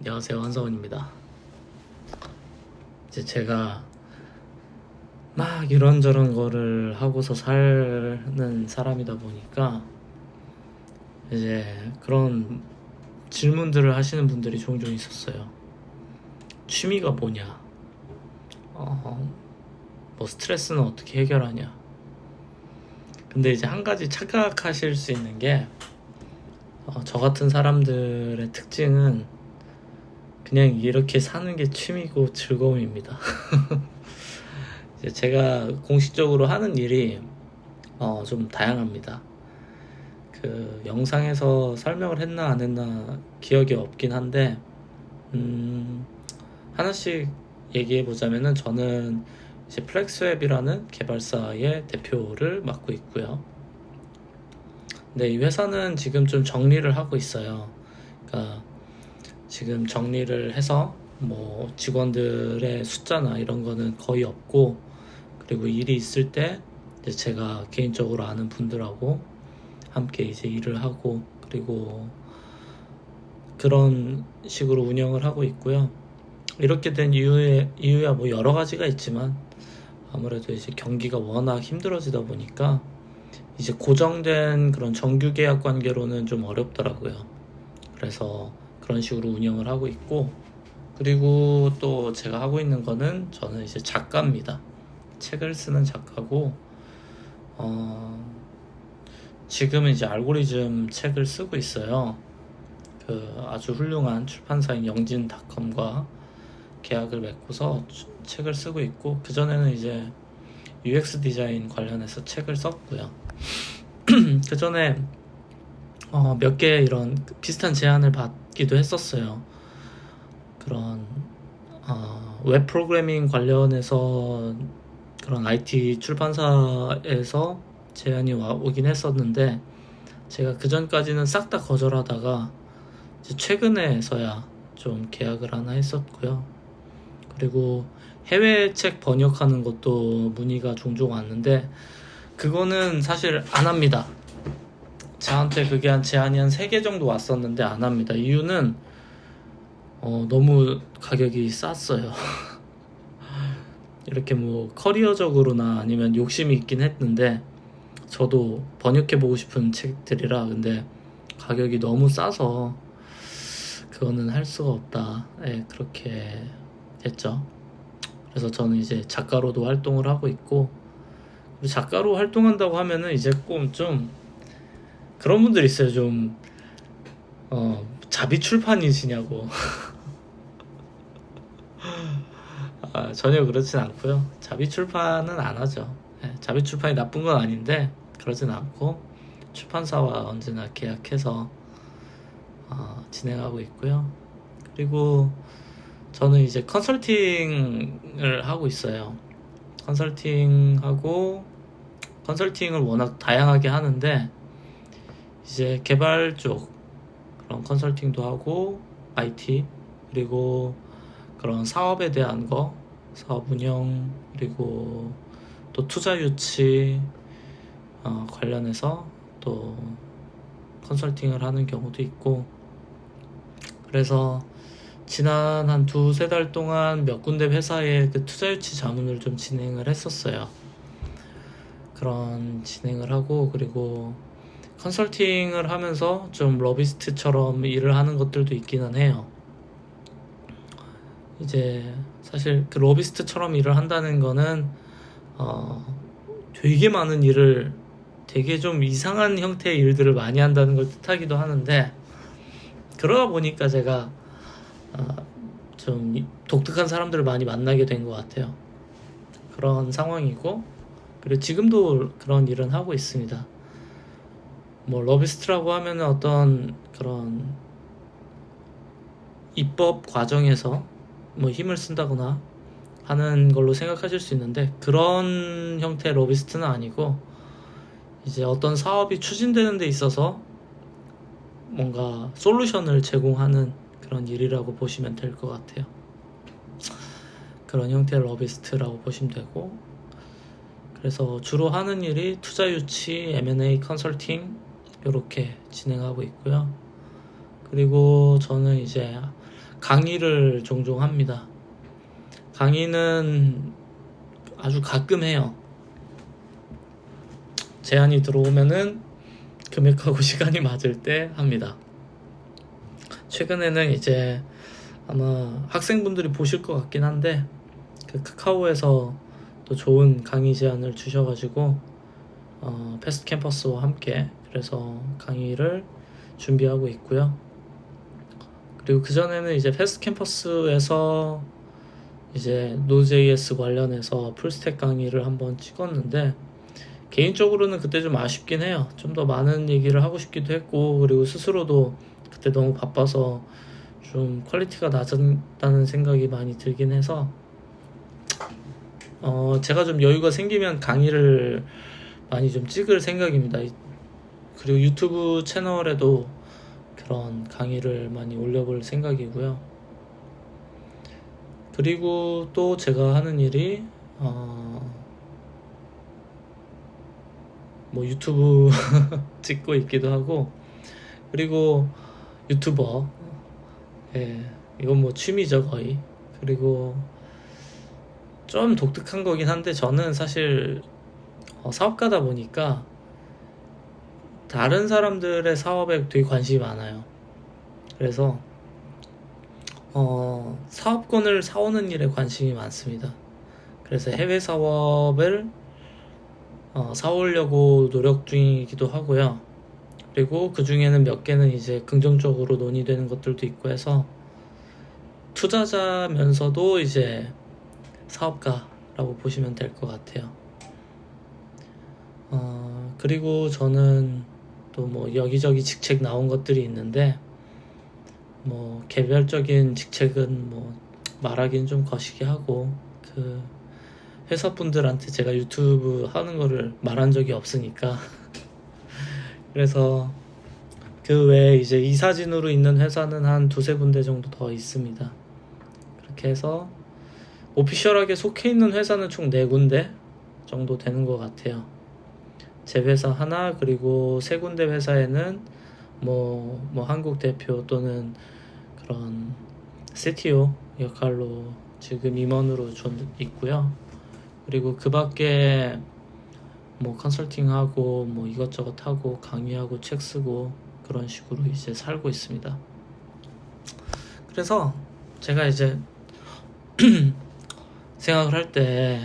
안녕하세요, 한성원입니다. 이제 제가 막 이런저런 거를 하고서 사는 사람이다 보니까 이제 그런 질문들을 하시는 분들이 종종 있었어요. 취미가 뭐냐? 뭐 스트레스는 어떻게 해결하냐? 근데 이제 한 가지 착각하실 수 있는 게 저 같은 사람들의 특징은 그냥 이렇게 사는 게 취미고 즐거움입니다. 이제 제가 공식적으로 하는 일이 좀 다양합니다. 그 영상에서 설명을 했나 안 했나 기억이 없긴 한데 하나씩 얘기해 보자면은 저는 이제 플렉스웹이라는 개발사의 대표를 맡고 있고요. 근데 이 회사는 지금 좀 정리를 하고 있어요. 그러니까 지금 정리를 해서 뭐 직원들의 숫자나 이런 거는 거의 없고, 그리고 일이 있을 때 이제 제가 개인적으로 아는 분들하고 함께 이제 일을 하고, 그리고 그런 식으로 운영을 하고 있고요. 이렇게 된 이유야 뭐 여러 가지가 있지만 아무래도 이제 경기가 워낙 힘들어지다 보니까 이제 고정된 그런 정규 계약 관계로는 좀 어렵더라고요. 그래서 그런 식으로 운영을 하고 있고, 그리고 또 제가 하고 있는 거는 저는 이제 작가입니다. 책을 쓰는 작가고, 지금은 이제 알고리즘 책을 쓰고 있어요. 그 아주 훌륭한 출판사인 영진닷컴과 계약을 맺고서 책을 쓰고 있고, 그전에는 이제 UX 디자인 관련해서 책을 썼고요. 그 전에 몇 개 이런 비슷한 제안을 받기도 했었어요. 그런 웹 프로그래밍 관련해서 그런 IT 출판사에서 제안이 오긴 했었는데, 제가 그 전까지는 싹 다 거절하다가 이제 최근에서야 좀 계약을 하나 했었고요. 그리고 해외 책 번역하는 것도 문의가 종종 왔는데 그거는 사실 안 합니다. 저한테 그게 한 제안이 한 3개 정도 왔었는데 안 합니다. 이유는 너무 가격이 쌌어요. 이렇게 뭐 커리어적으로나 아니면 욕심이 있긴 했는데, 저도 번역해보고 싶은 책들이라, 근데 가격이 너무 싸서 그거는 할 수가 없다. 네, 그렇게 됐죠. 그래서 저는 이제 작가로도 활동을 하고 있고, 작가로 활동한다고 하면은 이제 꼭 좀 그런 분들 있어요. 좀 자비 출판이시냐고. 전혀 그렇진 않고요. 자비 출판은 안 하죠. 네, 자비 출판이 나쁜 건 아닌데 그러진 않고, 출판사와 언제나 계약해서 진행하고 있고요. 그리고 저는 이제 컨설팅을 하고 있어요. 컨설팅을 워낙 다양하게 하는데, 이제 개발 쪽 그런 컨설팅도 하고, IT, 그리고 그런 사업에 대한 거, 사업 운영, 그리고 또 투자 유치 관련해서 또 컨설팅을 하는 경우도 있고, 그래서 지난 한 2-3달 동안 몇 군데 회사에 그 투자 유치 자문을 좀 진행을 했었어요. 그런 진행을 하고, 그리고 컨설팅을 하면서 좀 러비스트처럼 일을 하는 것들도 있기는 해요. 이제 사실 그 러비스트처럼 일을 한다는 거는 되게 많은 일을, 되게 좀 이상한 형태의 일들을 많이 한다는 걸 뜻하기도 하는데, 그러다 보니까 제가 좀 독특한 사람들을 많이 만나게 된 것 같아요. 그런 상황이고, 그리고 지금도 그런 일은 하고 있습니다. 뭐 러비스트라고 하면은 어떤 그런 입법 과정에서 뭐 힘을 쓴다거나 하는 걸로 생각하실 수 있는데, 그런 형태의 러비스트는 아니고, 이제 어떤 사업이 추진되는 데 있어서 뭔가 솔루션을 제공하는 그런 일이라고 보시면 될 것 같아요. 그런 형태의 러비스트라고 보시면 되고, 그래서 주로 하는 일이 투자 유치, M&A 컨설팅 이렇게 진행하고 있고요. 그리고 저는 이제 강의를 종종 합니다. 강의는 아주 가끔 해요. 제안이 들어오면은 금액하고 시간이 맞을 때 합니다. 최근에는 이제 아마 학생분들이 보실 것 같긴 한데 그 카카오에서 또 좋은 강의 제안을 주셔가지고 패스트 캠퍼스와 함께 그래서 강의를 준비하고 있고요. 그리고 그전에는 이제 패스트 캠퍼스에서 이제 Node.js 관련해서 풀스택 강의를 한번 찍었는데 개인적으로는 그때 좀 아쉽긴 해요. 좀 더 많은 얘기를 하고 싶기도 했고 그리고 스스로도 그때 너무 바빠서 좀 퀄리티가 낮았다는 생각이 많이 들긴 해서 제가 좀 여유가 생기면 강의를 많이 좀 찍을 생각입니다. 그리고 유튜브 채널에도 그런 강의를 많이 올려볼 생각이고요. 그리고 또 제가 하는 일이 뭐 유튜브 찍고 있기도 하고 그리고 유튜버 이건 뭐 취미죠 거의. 그리고 좀 독특한 거긴 한데 저는 사실 사업가다 보니까 다른 사람들의 사업에 되게 관심이 많아요. 그래서 사업권을 사오는 일에 관심이 많습니다. 그래서 해외 사업을 사오려고 노력 중이기도 하고요. 그리고 그 중에는 몇 개는 이제 긍정적으로 논의되는 것들도 있고 해서 투자자면서도 이제 사업가라고 보시면 될 것 같아요. 그리고 저는 또 뭐 여기저기 직책 나온 것들이 있는데 뭐 개별적인 직책은 뭐 말하기는 좀 거시기 하고 그 회사분들한테 제가 유튜브 하는 거를 말한 적이 없으니까 그래서 그 외에 이제 이사진으로 있는 회사는 한 두세 군데 정도 더 있습니다. 그렇게 해서 오피셜하게 속해 있는 회사는 총 4군데 정도 되는 것 같아요. 제 회사 하나 그리고 3군데 회사에는 뭐 한국 대표 또는 그런 CTO 역할로 지금 임원으로 좀 있고요. 그리고 그 밖에 뭐 컨설팅하고 뭐 이것저것 하고 강의하고 책 쓰고 그런 식으로 이제 살고 있습니다. 그래서 제가 이제 생각을 할 때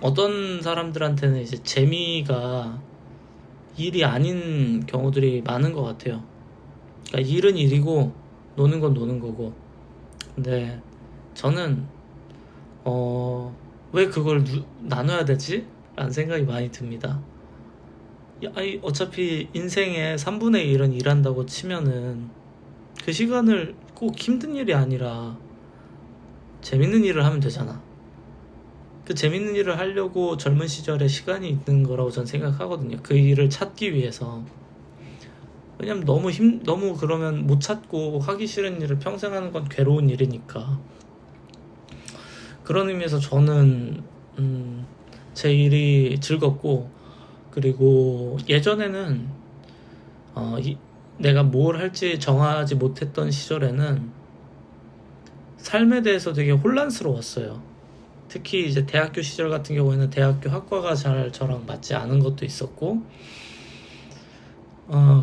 어떤 사람들한테는 이제 재미가 일이 아닌 경우들이 많은 것 같아요. 그러니까 일은 일이고 노는 건 노는 거고. 근데 저는 왜 그걸 나눠야 되지? 라는 생각이 많이 듭니다. 아니, 어차피 인생의 3분의 1은 일한다고 치면은 그 시간을 꼭 힘든 일이 아니라 재밌는 일을 하면 되잖아. 그 재밌는 일을 하려고 젊은 시절에 시간이 있는 거라고 전 생각하거든요. 그 일을 찾기 위해서. 왜냐면 너무 그러면 못 찾고 하기 싫은 일을 평생 하는 건 괴로운 일이니까. 그런 의미에서 저는 제 일이 즐겁고 그리고 예전에는 내가 뭘 할지 정하지 못했던 시절에는 삶에 대해서 되게 혼란스러웠어요. 특히 이제 대학교 시절 같은 경우에는 대학교 학과가 잘 저랑 맞지 않은 것도 있었고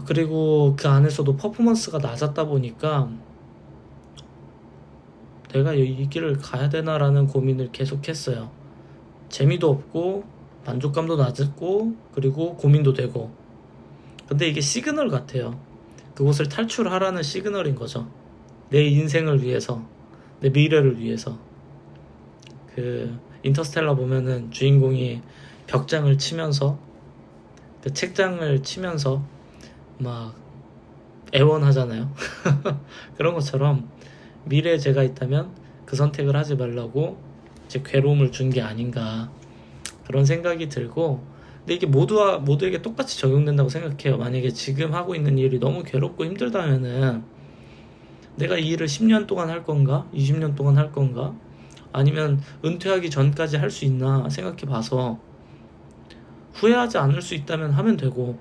그리고 그 안에서도 퍼포먼스가 낮았다 보니까 내가 이 길을 가야 되나라는 고민을 계속했어요. 재미도 없고 만족감도 낮았고 그리고 고민도 되고. 근데 이게 시그널 같아요. 그곳을 탈출하라는 시그널인 거죠. 내 인생을 위해서, 내 미래를 위해서. 그 인터스텔라 보면은 주인공이 벽장을 치면서 그 책장을 치면서 막 애원하잖아요. 그런 것처럼 미래에 제가 있다면 그 선택을 하지 말라고 이제 괴로움을 준 게 아닌가 그런 생각이 들고. 근데 이게 모두에게 똑같이 적용된다고 생각해요. 만약에 지금 하고 있는 일이 너무 괴롭고 힘들다면은 내가 이 일을 10년 동안 할 건가 20년 동안 할 건가 아니면 은퇴하기 전까지 할 수 있나 생각해 봐서 후회하지 않을 수 있다면 하면 되고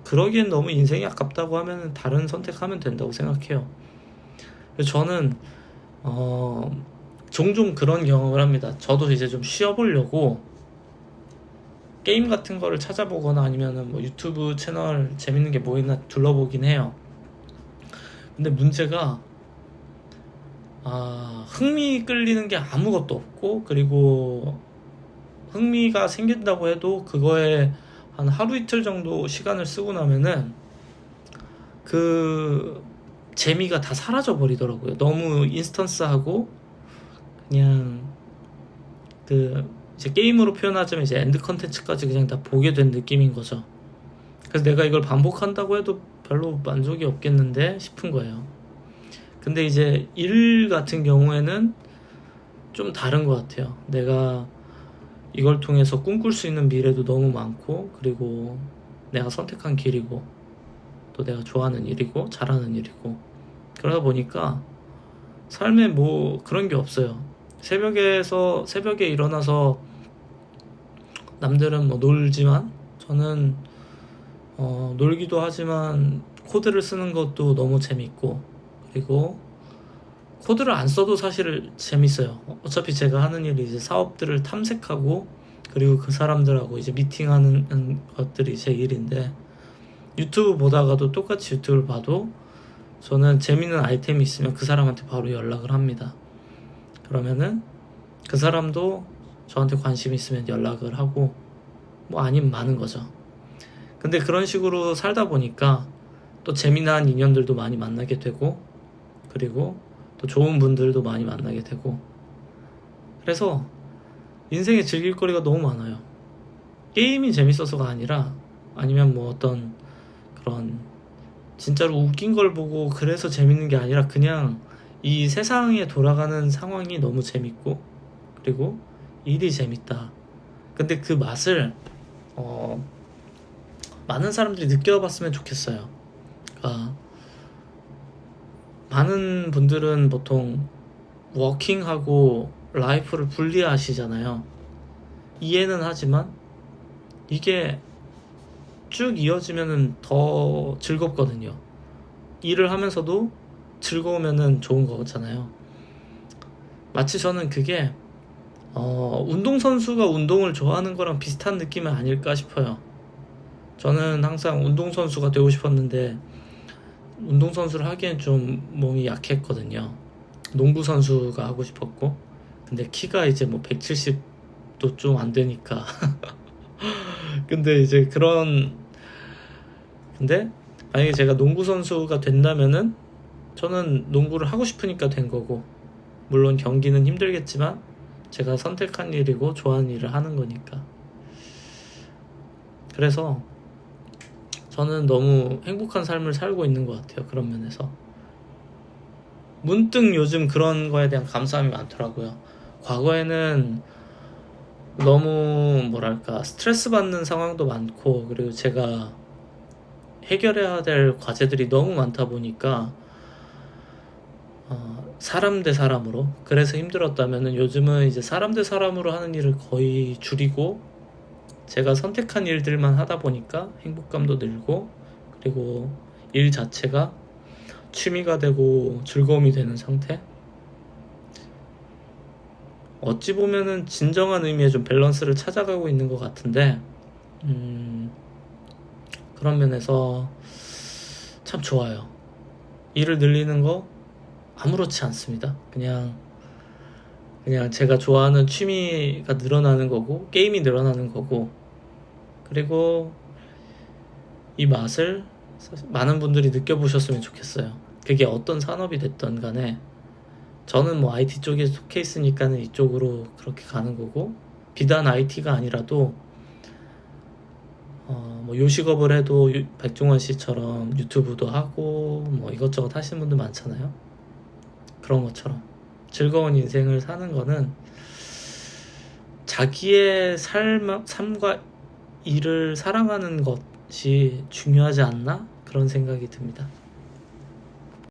그러기엔 너무 인생이 아깝다고 하면 다른 선택하면 된다고 생각해요. 그래서 저는 종종 그런 경험을 합니다. 저도 이제 좀 쉬어보려고 게임 같은 거를 찾아보거나 아니면은 뭐 유튜브 채널 재밌는 게 뭐 있나 둘러보긴 해요. 근데 문제가 흥미 끌리는 게 아무것도 없고, 그리고 흥미가 생긴다고 해도 그거에 한 하루 이틀 정도 시간을 쓰고 나면은 그 재미가 다 사라져 버리더라고요. 너무 인스턴스하고 그냥 그 이제 게임으로 표현하자면 이제 엔드 컨텐츠까지 그냥 다 보게 된 느낌인 거죠. 그래서 내가 이걸 반복한다고 해도 별로 만족이 없겠는데 싶은 거예요. 근데 이제 일 같은 경우에는 좀 다른 것 같아요. 내가 이걸 통해서 꿈꿀 수 있는 미래도 너무 많고, 그리고 내가 선택한 길이고, 또 내가 좋아하는 일이고 잘하는 일이고, 그러다 보니까 삶에 뭐 그런 게 없어요. 새벽에 일어나서 남들은 뭐 놀지만 저는 놀기도 하지만 코드를 쓰는 것도 너무 재밌고, 그리고 코드를 안 써도 사실 재밌어요. 어차피 제가 하는 일이 이제 사업들을 탐색하고, 그리고 그 사람들하고 이제 미팅하는 것들이 제 일인데, 유튜브 보다가도 똑같이 유튜브를 봐도 저는 재밌는 아이템이 있으면 그 사람한테 바로 연락을 합니다. 그러면은 그 사람도 저한테 관심 있으면 연락을 하고, 뭐 아니면 많은 거죠. 근데 그런 식으로 살다 보니까 또 재미난 인연들도 많이 만나게 되고, 그리고 또 좋은 분들도 많이 만나게 되고, 그래서 인생에 즐길 거리가 너무 많아요. 게임이 재밌어서가 아니라, 아니면 뭐 어떤 그런 진짜로 웃긴 걸 보고 그래서 재밌는 게 아니라, 그냥 이 세상에 돌아가는 상황이 너무 재밌고, 그리고 일이 재밌다. 근데 그 맛을 많은 사람들이 느껴봤으면 좋겠어요. 그러니까 많은 분들은 보통 워킹하고 라이프를 분리하시잖아요. 이해는 하지만 이게 쭉 이어지면은 더 즐겁거든요. 일을 하면서도 즐거우면은 좋은 거잖아요. 마치 저는 그게 운동선수가 운동을 좋아하는 거랑 비슷한 느낌은 아닐까 싶어요. 저는 항상 운동선수가 되고 싶었는데 운동선수를 하기엔 좀 몸이 약했거든요. 농구선수가 하고 싶었고, 근데 키가 이제 뭐 170도 좀 안 되니까 근데 이제 근데 만약에 제가 농구선수가 된다면은 저는 농구를 하고 싶으니까 된 거고, 물론 경기는 힘들겠지만 제가 선택한 일이고 좋아하는 일을 하는 거니까. 그래서 저는 너무 행복한 삶을 살고 있는 것 같아요. 그런 면에서 문득 요즘 그런 거에 대한 감사함이 많더라고요. 과거에는 너무 뭐랄까 스트레스 받는 상황도 많고, 그리고 제가 해결해야 될 과제들이 너무 많다 보니까 사람 대 사람으로, 그래서 힘들었다면은 요즘은 이제 사람 대 사람으로 하는 일을 거의 줄이고, 제가 선택한 일들만 하다 보니까 행복감도 늘고, 그리고 일 자체가 취미가 되고 즐거움이 되는 상태. 어찌 보면은 진정한 의미의 좀 밸런스를 찾아가고 있는 것 같은데, 그런 면에서 참 좋아요. 일을 늘리는 거 아무렇지 않습니다. 그냥 제가 좋아하는 취미가 늘어나는 거고, 게임이 늘어나는 거고, 그리고 이 맛을 많은 분들이 느껴보셨으면 좋겠어요. 그게 어떤 산업이 됐던 간에, 저는 뭐 IT 쪽에 속해 있으니까는 이쪽으로 그렇게 가는 거고, 비단 IT가 아니라도 뭐 요식업을 해도 백종원 씨처럼 유튜브도 하고 뭐 이것저것 하시는 분들 많잖아요. 그런 것처럼 즐거운 인생을 사는 거는 자기의 삶과 일을 사랑하는 것이 중요하지 않나? 그런 생각이 듭니다.